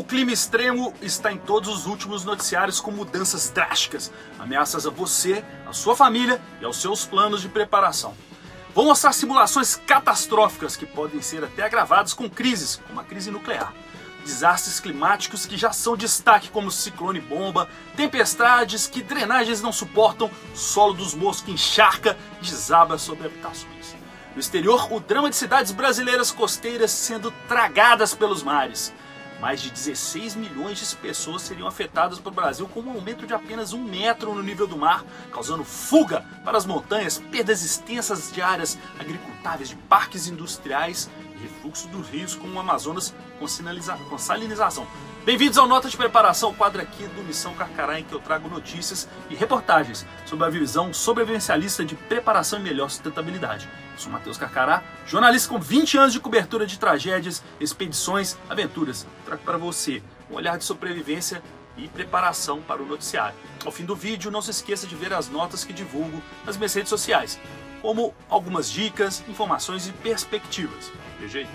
clima extremo está em todos os últimos noticiários com mudanças drásticas, ameaças a você, a sua família e aos seus planos de preparação. Vou mostrar simulações catastróficas que podem ser até agravadas com crises, como a crise nuclear. Desastres climáticos que já são destaque, como ciclone bomba, tempestades que drenagens não suportam, solo dos morros que encharca e desaba sobre habitações. No exterior, o drama de cidades brasileiras costeiras sendo tragadas pelos mares. Mais de 16 milhões de pessoas seriam afetadas pelo Brasil com um aumento de apenas 1 metro no nível do mar, causando fuga para as montanhas, perdas extensas de áreas agricultáveis de parques industriais e refluxo dos rios como o Amazonas com salinização. Bem-vindos ao Nota de Preparação, quadro aqui do Missão Carcará, em que eu trago notícias e reportagens sobre a visão sobrevivencialista de preparação e melhor sustentabilidade. Eu sou Matheus Carcará, jornalista com 20 anos de cobertura de tragédias, expedições, aventuras. Trago para você um olhar de sobrevivência e preparação para o noticiário. Ao fim do vídeo, não se esqueça de ver as notas que divulgo nas minhas redes sociais, como algumas dicas, informações e perspectivas. Veja aí.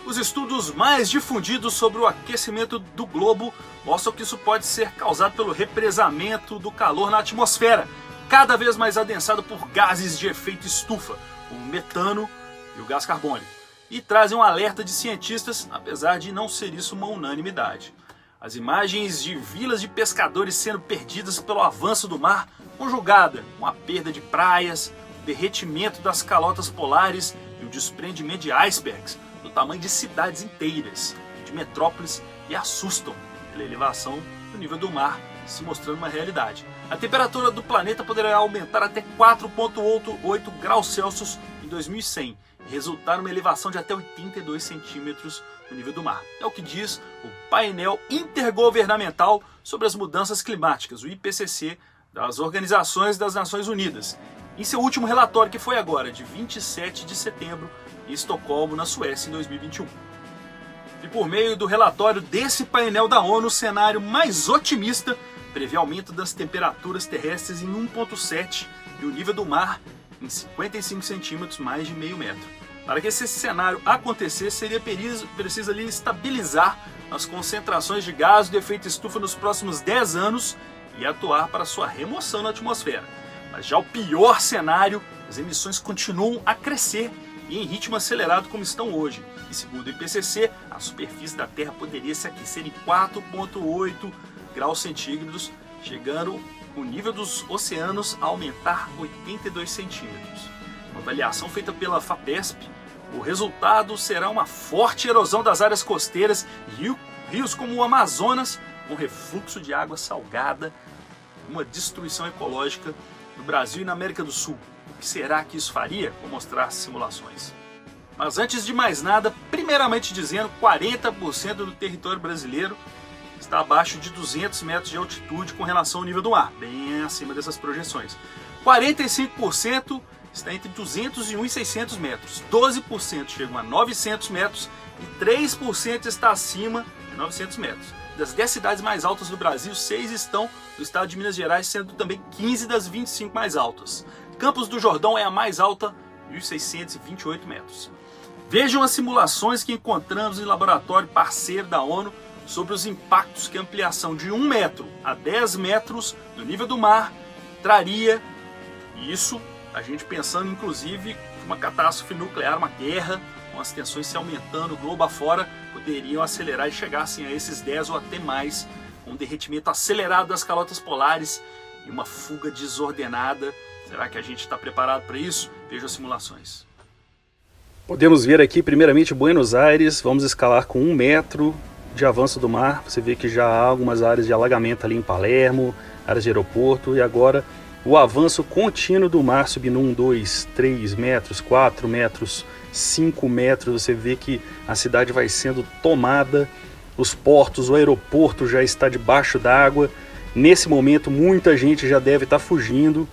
Os estudos mais difundidos sobre o aquecimento do globo mostram que isso pode ser causado pelo represamento do calor na atmosfera, cada vez mais adensado por gases de efeito estufa, como o metano e o gás carbônico, e trazem um alerta de cientistas, apesar de não ser isso uma unanimidade. As imagens de vilas de pescadores sendo perdidas pelo avanço do mar, conjugada com a perda de praias, o derretimento das calotas polares e o desprendimento de icebergs, do tamanho de cidades inteiras, de metrópoles, e assustam pela elevação do nível do mar, se mostrando uma realidade. A temperatura do planeta poderá aumentar até 4,8 graus Celsius em 2100 e resultar numa elevação de até 82 centímetros no nível do mar. É o que diz o painel intergovernamental sobre as mudanças climáticas, o IPCC, das Organizações das Nações Unidas, em seu último relatório, que foi agora, de 27 de setembro, em Estocolmo, na Suécia, em 2021. E por meio do relatório desse painel da ONU, o cenário mais otimista prevê aumento das temperaturas terrestres em 1,7 e o nível do mar em 55 centímetros, mais de meio metro. Para que esse cenário acontecesse, seria preciso ali estabilizar as concentrações de gás de efeito estufa nos próximos 10 anos e atuar para sua remoção na atmosfera. Mas já o pior cenário, as emissões continuam a crescer e em ritmo acelerado como estão hoje. E segundo o IPCC, a superfície da Terra poderia se aquecer em 4,8 graus centígrados, chegando o nível dos oceanos a aumentar 82 centímetros. Uma avaliação feita pela FAPESP, o resultado será uma forte erosão das áreas costeiras e rios como o Amazonas, com refluxo de água salgada, uma destruição ecológica no Brasil e na América do Sul. O que será que isso faria? Vou mostrar simulações. Mas antes de mais nada, primeiramente dizendo, 40% do território brasileiro está abaixo de 200 metros de altitude com relação ao nível do mar, bem acima dessas projeções. 45% está entre 201 e 600 metros, 12% chegam a 900 metros e 3% está acima de 900 metros. Das 10 cidades mais altas do Brasil, 6 estão no estado de Minas Gerais, sendo também 15 das 25 mais altas. Campos do Jordão é a mais alta, 1.628 metros. Vejam as simulações que encontramos em laboratório parceiro da ONU sobre os impactos que a ampliação de 1 metro a 10 metros do nível do mar traria. E isso, a gente pensando inclusive que uma catástrofe nuclear, uma guerra, com as tensões se aumentando globo afora, poderiam acelerar e chegassem a esses 10 ou até mais, com um derretimento acelerado das calotas polares e uma fuga desordenada. Será que a gente está preparado para isso? Veja as simulações. Podemos ver aqui primeiramente Buenos Aires, vamos escalar com 1 metro de avanço do mar. Você vê que já há algumas áreas de alagamento ali em Palermo, áreas de aeroporto, e agora o avanço contínuo do mar subindo 1, 2, 3 metros, 4 metros, 5 metros. Você vê que a cidade vai sendo tomada, os portos, o aeroporto já está debaixo d'água. Nesse momento muita gente já deve estar fugindo,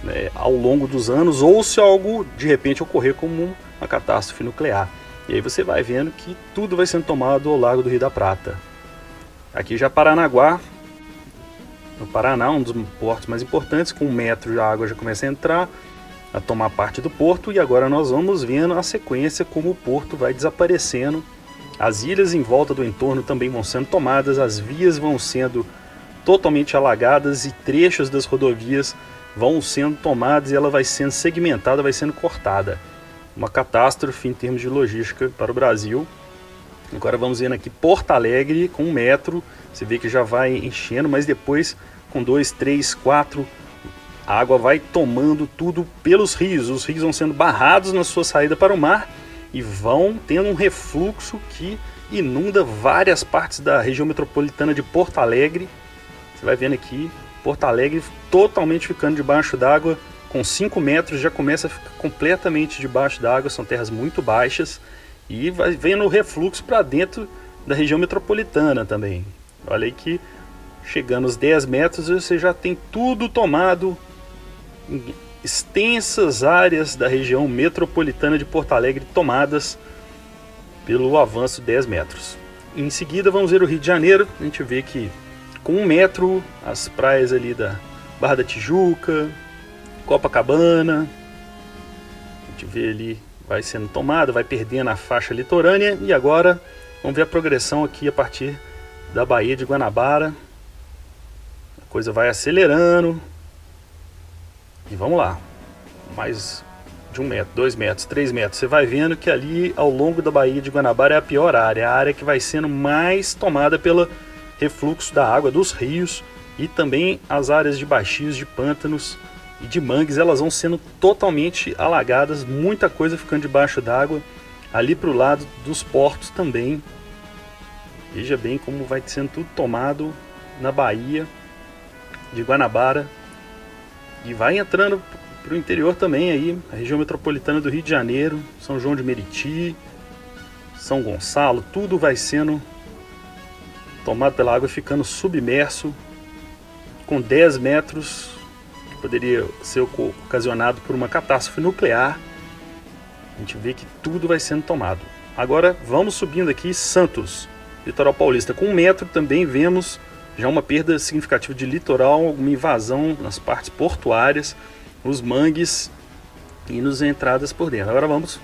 né, ao longo dos anos, ou se algo de repente ocorrer como uma catástrofe nuclear. E aí você vai vendo que tudo vai sendo tomado ao largo do Rio da Prata. Aqui já Paranaguá, no Paraná, um dos portos mais importantes. Com 1 metro a água já começa a entrar, a tomar parte do porto, e agora nós vamos vendo a sequência como o porto vai desaparecendo. As ilhas em volta do entorno também vão sendo tomadas, as vias vão sendo totalmente alagadas e trechos das rodovias vão sendo tomados e ela vai sendo segmentada, vai sendo cortada. Uma catástrofe em termos de logística para o Brasil. Agora vamos vendo aqui Porto Alegre com 1 metro, você vê que já vai enchendo, mas depois com 2, 3, 4, a água vai tomando tudo pelos rios. Os rios vão sendo barrados na sua saída para o mar e vão tendo um refluxo que inunda várias partes da região metropolitana de Porto Alegre. Você vai vendo aqui Porto Alegre totalmente ficando debaixo d'água, com 5 metros já começa a ficar completamente debaixo d'água, são terras muito baixas, e vai vendo o refluxo para dentro da região metropolitana também. Olha aí que chegando aos 10 metros você já tem tudo tomado, extensas áreas da região metropolitana de Porto Alegre tomadas pelo avanço de 10 metros. Em seguida vamos ver o Rio de Janeiro, a gente vê que com 1 metro, as praias ali da Barra da Tijuca, Copacabana, a gente vê ali, vai sendo tomada, vai perdendo a faixa litorânea, e agora vamos ver a progressão aqui a partir da Baía de Guanabara. A coisa vai acelerando, e vamos lá, mais de 1 metro, 2 metros, 3 metros, você vai vendo que ali ao longo da Baía de Guanabara é a pior área, a área que vai sendo mais tomada pelo refluxo da água dos rios, e também as áreas de baixios, de pântanos e de mangues, elas vão sendo totalmente alagadas, muita coisa ficando debaixo d'água, ali para o lado dos portos também. Veja bem como vai sendo tudo tomado na Baía de Guanabara, e vai entrando para o interior também, aí, a região metropolitana do Rio de Janeiro, São João de Meriti, São Gonçalo, tudo vai sendo tomado pela água, ficando submerso, com 10 metros, que poderia ser ocasionado por uma catástrofe nuclear. A gente vê que tudo vai sendo tomado. Agora vamos subindo aqui Santos, litoral paulista. Com 1 metro também vemos já uma perda significativa de litoral, uma invasão nas partes portuárias, nos mangues e nas entradas por dentro. Agora vamos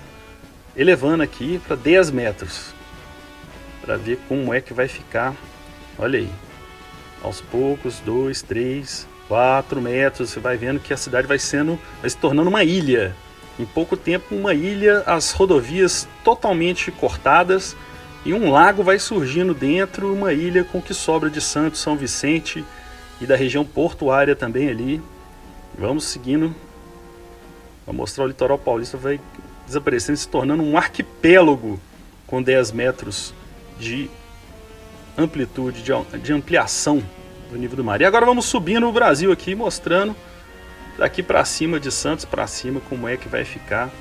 elevando aqui para 10 metros, para ver como é que vai ficar. Olha aí, aos poucos, 2, 3, 4 metros, você vai vendo que a cidade vai se tornando uma ilha. Em pouco tempo, uma ilha, as rodovias totalmente cortadas, e um lago vai surgindo dentro, uma ilha com o que sobra de Santos, São Vicente e da região portuária também ali. Vamos seguindo, vou mostrar o litoral paulista, vai desaparecendo, se tornando um arquipélago com 10 metros de amplitude, de ampliação do nível do mar. E agora vamos subindo o Brasil aqui, mostrando daqui para cima, de Santos para cima, como é que vai ficar.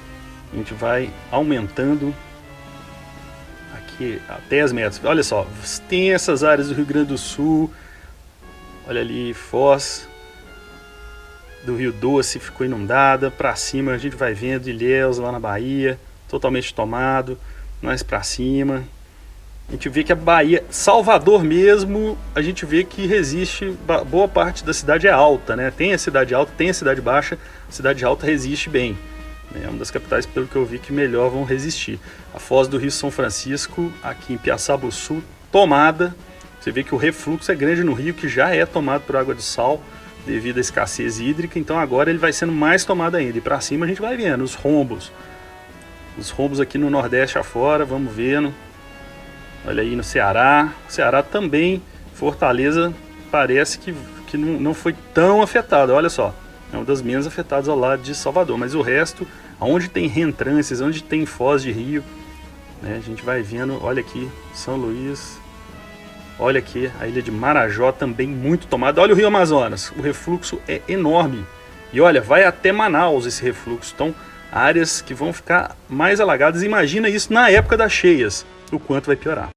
A gente vai aumentando aqui a 10 metros. Olha só, tem essas áreas do Rio Grande do Sul, olha ali, Foz do Rio Doce ficou inundada, para cima a gente vai vendo Ilhéus lá na Bahia, totalmente tomado, mais para cima. A gente vê que a Bahia, Salvador mesmo, a gente vê que resiste, boa parte da cidade é alta, né? Tem a cidade alta, tem a cidade baixa, a cidade alta resiste bem. É uma das capitais, pelo que eu vi, que melhor vão resistir. A Foz do Rio São Francisco, aqui em Piaçabuçu, tomada. Você vê que o refluxo é grande no rio, que já é tomado por água de sal, devido à escassez hídrica, então agora ele vai sendo mais tomado ainda. E para cima a gente vai vendo os rombos aqui no Nordeste afora, vamos vendo. Olha aí no Ceará, também, Fortaleza parece que não foi tão afetada, olha só, é uma das menos afetadas ao lado de Salvador, mas o resto, onde tem reentrâncias, onde tem foz de rio, né, a gente vai vendo, olha aqui, São Luís, olha aqui, a ilha de Marajó também muito tomada, olha o Rio Amazonas, o refluxo é enorme, e olha, vai até Manaus esse refluxo, então áreas que vão ficar mais alagadas, imagina isso na época das cheias, o quanto vai piorar.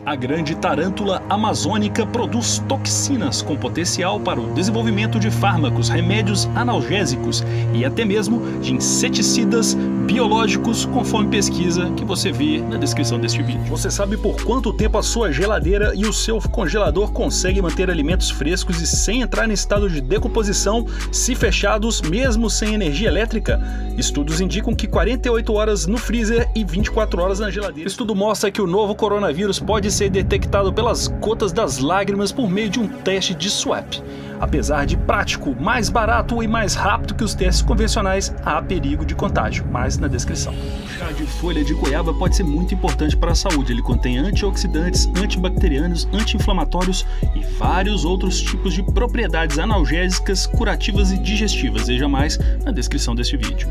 A grande tarântula amazônica produz toxinas com potencial para o desenvolvimento de fármacos, remédios analgésicos e até mesmo de inseticidas biológicos, conforme pesquisa que você vê na descrição deste vídeo. Você sabe por quanto tempo a sua geladeira e o seu congelador conseguem manter alimentos frescos e sem entrar em estado de decomposição, se fechados, mesmo sem energia elétrica? Estudos indicam que 48 horas no freezer e 24 horas na geladeira. O estudo mostra que o novo coronavírus pode ser detectado pelas gotas das lágrimas por meio de um teste de swab. Apesar de prático, mais barato e mais rápido que os testes convencionais, há perigo de contágio, mais na descrição. O chá de folha de goiaba pode ser muito importante para a saúde. Ele contém antioxidantes, antibacterianos, anti-inflamatórios e vários outros tipos de propriedades analgésicas, curativas e digestivas. Veja mais na descrição deste vídeo.